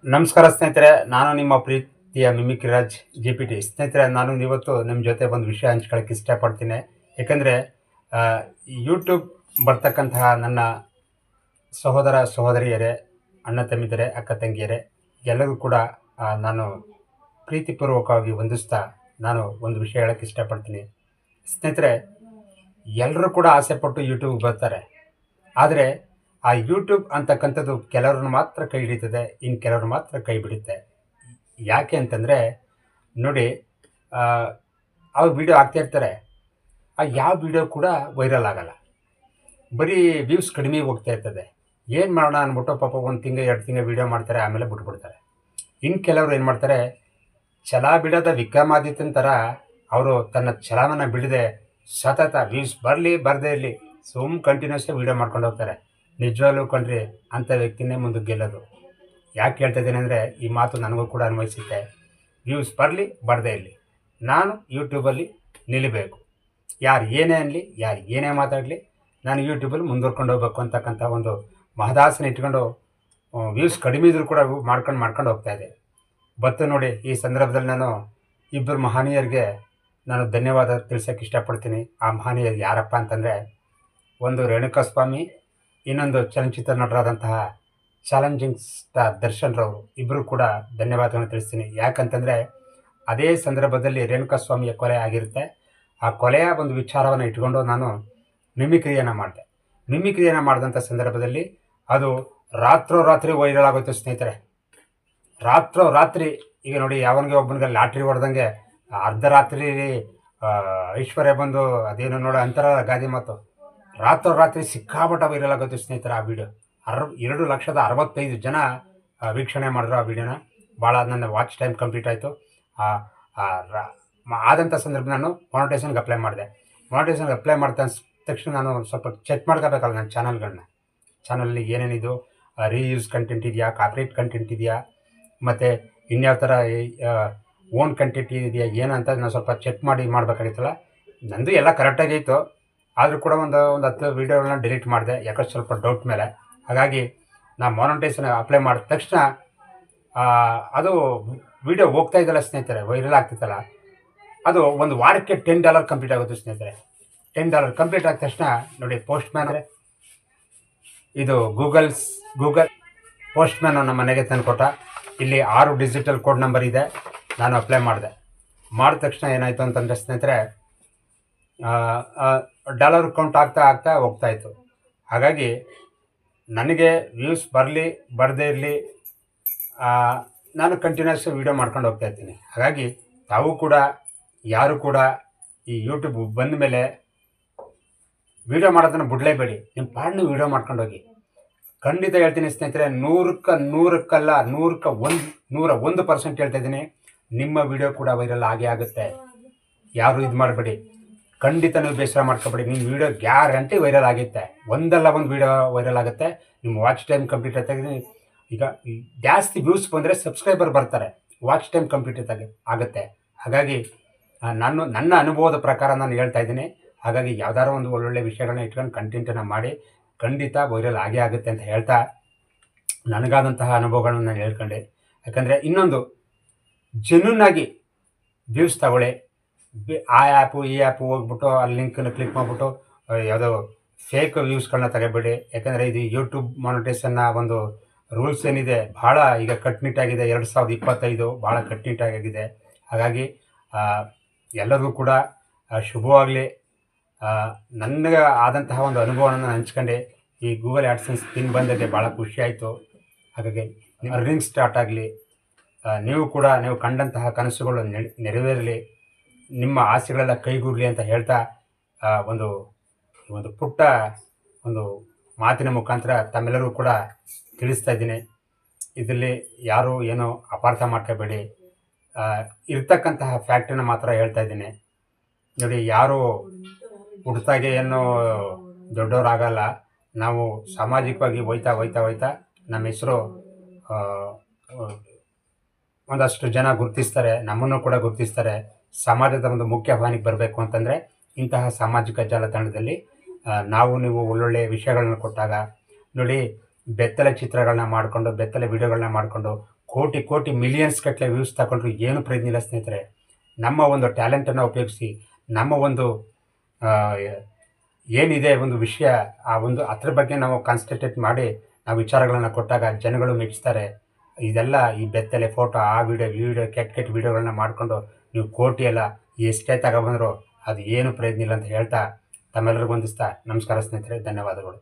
ನಮಸ್ಕಾರ ಸ್ನೇಹಿತರೆ, ನಾನು ನಿಮ್ಮ ಪ್ರೀತಿಯ ಮಿಮಿಕ್ರಿ ರಾಜ್ GPT. ಸ್ನೇಹಿತರೆ, ನಾನು ಇವತ್ತು ನಿಮ್ಮ ಜೊತೆ ಒಂದು ವಿಷಯ ಹಂಚ್ಕೊಳ್ಳೋಕ್ಕೆ ಇಷ್ಟಪಡ್ತೀನಿ. ಏಕೆಂದರೆ ಯೂಟ್ಯೂಬ್ ಬರ್ತಕ್ಕಂತಹ ನನ್ನ ಸಹೋದರ ಸಹೋದರಿಯರೇ, ಅಣ್ಣ ತಮ್ಮಿದರೇ, ಅಕ್ಕ ತಂಗಿಯರೇ ಎಲ್ಲರಿಗೂ ಕೂಡ ನಾನು ಪ್ರೀತಿಪೂರ್ವಕವಾಗಿ ವಂದಿಸ್ತಾ ನಾನು ಒಂದು ವಿಷಯ ಹೇಳೋಕ್ಕೆ ಇಷ್ಟಪಡ್ತೀನಿ. ಸ್ನೇಹಿತರೆ, ಎಲ್ಲರೂ ಕೂಡ ಆಸೆಪಟ್ಟು ಯೂಟ್ಯೂಬ್ಗೆ ಬರ್ತಾರೆ. ಆದರೆ ಆ ಯೂಟ್ಯೂಬ್ ಅಂತಕ್ಕಂಥದ್ದು ಕೆಲವ್ರನ್ನ ಮಾತ್ರ ಕೈ ಹಿಡಿತದೆ, ಇನ್ನು ಕೆಲವ್ರು ಮಾತ್ರ ಕೈ ಬಿಡುತ್ತೆ. ಯಾಕೆ ಅಂತಂದರೆ ನೋಡಿ, ಅವ್ರು ವೀಡಿಯೋ ಹಾಕ್ತಾಯಿರ್ತಾರೆ, ಆ ಯಾವ ವೀಡಿಯೋ ಕೂಡ ವೈರಲ್ ಆಗಲ್ಲ, ಬರೀ ವ್ಯೂಸ್ ಕಡಿಮೆ ಹೋಗ್ತಾ ಇರ್ತದೆ. ಏನು ಮಾಡೋಣ ಅಂದ್ಬಿಟ್ಟು ಪಾಪ 1 ತಿಂಗಳು 2 ತಿಂಗಳು ವೀಡಿಯೋ ಮಾಡ್ತಾರೆ, ಆಮೇಲೆ ಬಿಟ್ಬಿಡ್ತಾರೆ. ಇನ್ನು ಕೆಲವರು ಏನು ಮಾಡ್ತಾರೆ, ಛಲ ಬಿಡೋದ ವಿಕ್ರಮಾದಿತ್ಯನ ಥರ ಅವರು ತನ್ನ ಛಲವನ್ನು ಬಿಡದೆ ಸತತ ವ್ಯೂಸ್ ಬರಲಿ ಬರದೇ ಇರಲಿ ಕಂಟಿನ್ಯೂಸ್ ವೀಡಿಯೋ ಮಾಡ್ಕೊಂಡು ಹೋಗ್ತಾರೆ. ನಿಜವಾಗ್ಲೂ ಕಂಡ್ರಿ, ಅಂಥ ವ್ಯಕ್ತಿನೇ ಮುಂದೆ ಗೆಲ್ಲೋದು. ಯಾಕೆ ಹೇಳ್ತಾ ಇದ್ದೀನಿ ಅಂದರೆ, ಈ ಮಾತು ನನಗೂ ಕೂಡ ಅನ್ವಯಿಸುತ್ತೆ. ವ್ಯೂಸ್ ಬರಲಿ ಬರದೇ ಇರಲಿ, ನಾನು ಯೂಟ್ಯೂಬಲ್ಲಿ ನಿಲ್ಲಬೇಕು. ಯಾರು ಏನೇ ಅನ್ನಲಿ, ಯಾರು ಏನೇ ಮಾತಾಡಲಿ, ನಾನು ಯೂಟ್ಯೂಬಲ್ಲಿ ಮುಂದುವರ್ಕೊಂಡು ಹೋಗ್ಬೇಕು ಅಂತಕ್ಕಂಥ ಒಂದು ಮಹದಾಸನ ಇಟ್ಕೊಂಡು ವ್ಯೂಸ್ ಕಡಿಮೆ ಇದ್ರೂ ಕೂಡ ಮಾಡ್ಕೊಂಡು ಹೋಗ್ತಾಯಿದೆ. ಬತ್ತು ನೋಡಿ, ಈ ಸಂದರ್ಭದಲ್ಲಿ ನಾನು ಇಬ್ಬರು ಮಹನೀಯರಿಗೆ ನಾನು ಧನ್ಯವಾದ ತಿಳಿಸೋಕ್ಕೆ ಇಷ್ಟಪಡ್ತೀನಿ. ಆ ಮಹನೀಯರು ಯಾರಪ್ಪ ಅಂತಂದರೆ, ಒಂದು ರೇಣುಕಾಸ್ವಾಮಿ, ಇನ್ನೊಂದು ಚಲನಚಿತ್ರ ನಟರಾದಂತಹ ಚಾಲೆಂಜಿಂಗ್ ಸ್ಟಾರ್ ದರ್ಶನ್ ರವರು. ಇಬ್ಬರು ಕೂಡ ಧನ್ಯವಾದಗಳನ್ನು ತಿಳಿಸ್ತೀನಿ. ಯಾಕಂತಂದರೆ, ಅದೇ ಸಂದರ್ಭದಲ್ಲಿ ರೇಣುಕಾಸ್ವಾಮಿಯ ಕೊಲೆ ಆಗಿರುತ್ತೆ. ಆ ಕೊಲೆಯ ಒಂದು ವಿಚಾರವನ್ನು ಇಟ್ಕೊಂಡು ನಾನು ಮಿಮಿಕ್ರಿಯನ್ನು ಮಾಡಿದೆ. ಮಿಮಿಕ್ರಿಯನ್ನು ಮಾಡಿದಂಥ ಸಂದರ್ಭದಲ್ಲಿ ಅದು ರಾತ್ರೋರಾತ್ರಿ ವೈರಲ್ ಆಗುತ್ತೆ ಸ್ನೇಹಿತರೆ. ರಾತ್ರಿ ಈಗ ನೋಡಿ, ಯಾವನಿಗೆ ಒಬ್ಬನಿಗೆ ಲಾಟ್ರಿ ಹೊಡೆದಂಗೆ ಅರ್ಧರಾತ್ರಿ ಐಶ್ವರ್ಯ ಬಂದು ಅದೇನು ನೋಡೋ ಅಂತರ ಗಾದಿ ಮಾತು, ರಾತ್ರಿ ಸಿಕ್ಕಾಪಟ್ಟ ವೈರಲ್ ಆಗುತ್ತೆ ಸ್ನೇಹಿತರೆ. ಆ ವಿಡಿಯೋ 2,65,000 ಜನ ವೀಕ್ಷಣೆ ಮಾಡಿದ್ರು ಆ ವಿಡಿಯೋನ. ಭಾಳ ನನ್ನ ವಾಚ್ ಟೈಮ್ ಕಂಪ್ಲೀಟ್ ಆಯಿತು. ಆದಂಥ ಸಂದರ್ಭ ನಾನು ಮಾನಿಟೈಸೇಷನ್ಗೆ ಅಪ್ಲೈ ಮಾಡಿದೆ. ಮಾನಿಟೈಸೇಷನ್ಗೆ ಅಪ್ಲೈ ಮಾಡಿದ ತಕ್ಷಣ ನಾನು ಸ್ವಲ್ಪ ಚೆಕ್ ಮಾಡ್ಕೋಬೇಕಲ್ಲ ನನ್ನ ಚಾನಲಲ್ಲಿ ಏನೇನಿದು ರೀಯೂಸ್ ಕಂಟೆಂಟ್ ಇದೆಯಾ, ಕಾಪಿರೈಟ್ ಕಂಟೆಂಟ್ ಇದೆಯಾ, ಮತ್ತು ಇನ್ಯಾವ ಥರ ಓನ್ ಕಂಟೆಂಟ್ ಇದೆಯಾ ಏನಂತ ನಾನು ಸ್ವಲ್ಪ ಚೆಕ್ ಮಾಡಿ ಮಾಡಬೇಕಾಗಿತ್ತಲ್ಲ. ನಂದು ಎಲ್ಲ ಕರೆಕ್ಟಾಗಿ ಇತ್ತು, ಆದರೂ ಕೂಡ ಒಂದು 10 ವೀಡಿಯೋಗಳನ್ನ ಡಿಲೀಟ್ ಮಾಡಿದೆ, ಯಾಕಂದ್ರೆ ಸ್ವಲ್ಪ ಡೌಟ್ ಮೇಲೆ. ಹಾಗಾಗಿ ನಾನು ಮಾನಿಟೈಸೇಷನ್ ಅಪ್ಲೈ ಮಾಡಿದ ತಕ್ಷಣ ಅದು ವೀಡಿಯೋ ಹೋಗ್ತಾ ಇದ್ದಲ್ಲ ಸ್ನೇಹಿತರೆ, ವೈರಲ್ ಆಗ್ತಿತ್ತಲ್ಲ, ಅದು ಒಂದು ವಾರಕ್ಕೆ $10 ಕಂಪ್ಲೀಟ್ ಆಗುತ್ತೆ ಸ್ನೇಹಿತರೆ. $10 ಕಂಪ್ಲೀಟ್ ಆದ ತಕ್ಷಣ ನೋಡಿ, ಪೋಸ್ಟ್ಮ್ಯಾನ್ ಇದು ಗೂಗಲ್ ಪೋಸ್ಟ್ಮ್ಯಾನ್ ನಮ್ಮ ಮನೆಗೆ ತಂದುಕೊಟ್ಟ. ಇಲ್ಲಿ 6 ಡಿಜಿಟಲ್ ಕೋಡ್ ನಂಬರ್ ಇದೆ. ನಾನು ಅಪ್ಲೈ ಮಾಡಿದೆ. ಮಾಡಿದ ತಕ್ಷಣ ಏನಾಯಿತು ಅಂತಂದರೆ ಸ್ನೇಹಿತರೆ, ಡಾಲರ್ ಕೌಂಟ್ ಆಗ್ತಾ ಹೋಗ್ತಾಯಿತ್ತು. ಹಾಗಾಗಿ ನನಗೆ ವ್ಯೂಸ್ ಬರಲಿ ಬರದೇ ಇರಲಿ, ನಾನು ಕಂಟಿನ್ಯೂಸ್ ವೀಡಿಯೋ ಮಾಡ್ಕೊಂಡು ಹೋಗ್ತಾಯಿರ್ತೀನಿ. ಹಾಗಾಗಿ ತಾವು ಕೂಡ ಯಾರು ಕೂಡ ಈ ಯೂಟ್ಯೂಬ್ ಬಂದ ಮೇಲೆ ವೀಡಿಯೋ ಮಾಡೋದನ್ನು ಬಿಡಲೇಬೇಡಿ. ನಿಮ್ಮ ಪಾಡನ್ನು ವೀಡಿಯೋ ಮಾಡ್ಕೊಂಡು ಹೋಗಿ. ಖಂಡಿತ ಹೇಳ್ತೀನಿ ಸ್ನೇಹಿತರೆ, 100ಕ್ಕಲ್ಲ 101% ಹೇಳ್ತಾ ಇದ್ದೀನಿ, ನಿಮ್ಮ ವಿಡಿಯೋ ಕೂಡ ವೈರಲ್ ಆಗೇ ಆಗುತ್ತೆ. ಯಾರು ಇದು ಮಾಡಬೇಡಿ, ಖಂಡಿತ ನೀವು ಬೇಸರ ಮಾಡ್ಕೊಬೇಡಿ. ನಿಮ್ಮ ವೀಡಿಯೋ ಗ್ಯಾರಂಟಿ ವೈರಲ್ ಆಗುತ್ತೆ. ಒಂದಲ್ಲ ಒಂದು ವೀಡಿಯೋ ವೈರಲ್ ಆಗುತ್ತೆ. ನಿಮ್ಮ ವಾಚ್ ಟೈಮ್ ಕಂಪ್ಲೀಟ್ ಆಗಿ, ಈಗ ಜಾಸ್ತಿ ವ್ಯೂಸ್ ಬಂದರೆ ಸಬ್ಸ್ಕ್ರೈಬರ್ ಬರ್ತಾರೆ, ವಾಚ್ ಟೈಮ್ ಕಂಪ್ಲೀಟ್ ಆಗುತ್ತೆ. ಹಾಗಾಗಿ ನನ್ನ ಅನುಭವದ ಪ್ರಕಾರ ನಾನು ಹೇಳ್ತಾ ಇದ್ದೀನಿ. ಹಾಗಾಗಿ ಯಾವ್ದಾದ್ರು ಒಂದು ಒಳ್ಳೊಳ್ಳೆ ವಿಷಯಗಳನ್ನ ಇಟ್ಕೊಂಡು ಕಂಟೆಂಟನ್ನು ಮಾಡಿ, ಖಂಡಿತ ವೈರಲ್ ಆಗೇ ಆಗುತ್ತೆ ಅಂತ ಹೇಳ್ತಾ, ನನಗಾದಂತಹ ಅನುಭವಗಳನ್ನ ನಾನು ಹೇಳ್ಕೊಂಡೆ. ಯಾಕಂದರೆ ಇನ್ನೊಂದು, ಜೆನ್ಯೂನ್ನಾಗಿ ವ್ಯೂಸ್ ತಗೊಳ್ಳಿ. ಆ ಆ್ಯಪು ಈ ಆ್ಯಪು ಹೋಗ್ಬಿಟ್ಟು ಅಲ್ಲಿ ಲಿಂಕನ್ನು ಕ್ಲಿಕ್ ಮಾಡಿಬಿಟ್ಟು ಯಾವುದೋ ಫೇಕ್ ವ್ಯೂಸ್ಗಳನ್ನ ತಗೋಬೇಡಿ. ಯಾಕಂದರೆ ಇದು ಯೂಟ್ಯೂಬ್ ಮಾನಿಟೈಸೇಷನ್ನ ಒಂದು ರೂಲ್ಸ್ ಏನಿದೆ, ಭಾಳ ಈಗ ಕಟ್ಟುನಿಟ್ಟಾಗಿದೆ. 2025 ಭಾಳ ಕಟ್ಟುನಿಟ್ಟಾಗಿದೆ. ಹಾಗಾಗಿ ಎಲ್ಲರಿಗೂ ಕೂಡ ಶುಭವಾಗಲಿ. ನನಗೆ ಆದಂತಹ ಒಂದು ಅನುಭವವನ್ನು ಹಂಚ್ಕೊಂಡೆ. ಈ ಗೂಗಲ್ ಆ್ಯಡ್ಸೆನ್ಸ್ ಪಿನ್ ಬಂದಕ್ಕೆ ಭಾಳ ಖುಷಿಯಾಯಿತು. ಹಾಗಾಗಿ ಅರ್ನಿಂಗ್ ಸ್ಟಾರ್ಟ್ ಆಗಲಿ. ನೀವು ಕಂಡಂತಹ ಕನಸುಗಳು ನೆರವೇರಲಿ, ನಿಮ್ಮ ಆಸೆಗಳೆಲ್ಲ ಕೈಗೂಡಲಿ ಅಂತ ಹೇಳ್ತಾ, ಒಂದು ಪುಟ್ಟ ಒಂದು ಮಾತಿನ ಮುಖಾಂತರ ತಮ್ಮೆಲ್ಲರೂ ಕೂಡ ತಿಳಿಸ್ತಾ ಇದ್ದೀನಿ. ಇದರಲ್ಲಿ ಯಾರು ಏನೋ ಅಪಾರ್ಥ ಮಾಡ್ಕೋಬೇಡಿ. ಇರ್ತಕ್ಕಂತಹ ಫ್ಯಾಕ್ಟ್ರಿನ ಮಾತ್ರ ಹೇಳ್ತಾ ಇದ್ದೀನಿ. ನೋಡಿ, ಯಾರು ಹುಡ್ತಾಗೆ ಏನೋ ದೊಡ್ಡವರಾಗಲ್ಲ. ನಾವು ಸಾಮಾಜಿಕವಾಗಿ ಹೋಯ್ತಾ ನಮ್ಮ ಹೆಸರು ಒಂದಷ್ಟು ಜನ ಗುರುತಿಸ್ತಾರೆ, ನಮ್ಮನ್ನು ಕೂಡ ಗುರುತಿಸ್ತಾರೆ. ಸಮಾಜದ ಒಂದು ಮುಖ್ಯ ವಾಹಿನಿಗೆ ಬರಬೇಕು ಅಂತಂದರೆ ಇಂತಹ ಸಾಮಾಜಿಕ ಜಾಲತಾಣದಲ್ಲಿ ನೀವು ಒಳ್ಳೊಳ್ಳೆ ವಿಷಯಗಳನ್ನ ಕೊಟ್ಟಾಗ ನೋಡಿ, ಬೆತ್ತಲೆ ಚಿತ್ರಗಳನ್ನ ಮಾಡಿಕೊಂಡು, ಬೆತ್ತಲೆ ವಿಡಿಯೋಗಳನ್ನ ಮಾಡಿಕೊಂಡು ಕೋಟಿ ಕೋಟಿ ಮಿಲಿಯನ್ಸ್ ಗಟ್ಟಲೆ ವ್ಯೂಸ್ ತಗೊಂಡ್ರು ಏನು ಪ್ರಯೋಜನ ಇಲ್ಲ ಸ್ನೇಹಿತರೆ. ನಮ್ಮ ಒಂದು ಟ್ಯಾಲೆಂಟನ್ನು ಉಪಯೋಗಿಸಿ ನಮ್ಮ ಒಂದು ಆ, ಏನಿದೆ ಒಂದು ವಿಷಯ ಅದ್ರ ಬಗ್ಗೆ ನಾವು ಕಾನ್ಸಂಟ್ರೇಟ್ ಮಾಡಿ ನಾವು ವಿಚಾರಗಳನ್ನು ಕೊಟ್ಟಾಗ ಜನಗಳು ಮೆಚ್ಚಿಸ್ತಾರೆ. ಇದೆಲ್ಲ ಈ ಬೆತ್ತಲೆ ಫೋಟೋ ಆ ವಿಡಿಯೋ ಈ ವಿಡಿಯೋ ಕೆಟ್ಟ ಕೆಟ್ಟ ವಿಡಿಯೋಗಳನ್ನ ಮಾಡಿಕೊಂಡು ನೀವು ಕೋಟಿ ಎಲ್ಲ ಎಷ್ಟೇ ತಗೊಬಂದ್ರು ಅದು ಏನು ಪ್ರಯೋಜನ ಇಲ್ಲ ಅಂತ ಹೇಳ್ತಾ ತಮ್ಮೆಲ್ಲರಿಗೂ ವಂದಿಸ್ತಾ ನಮಸ್ಕಾರ ಸ್ನೇಹಿತರೆ, ಧನ್ಯವಾದಗಳು.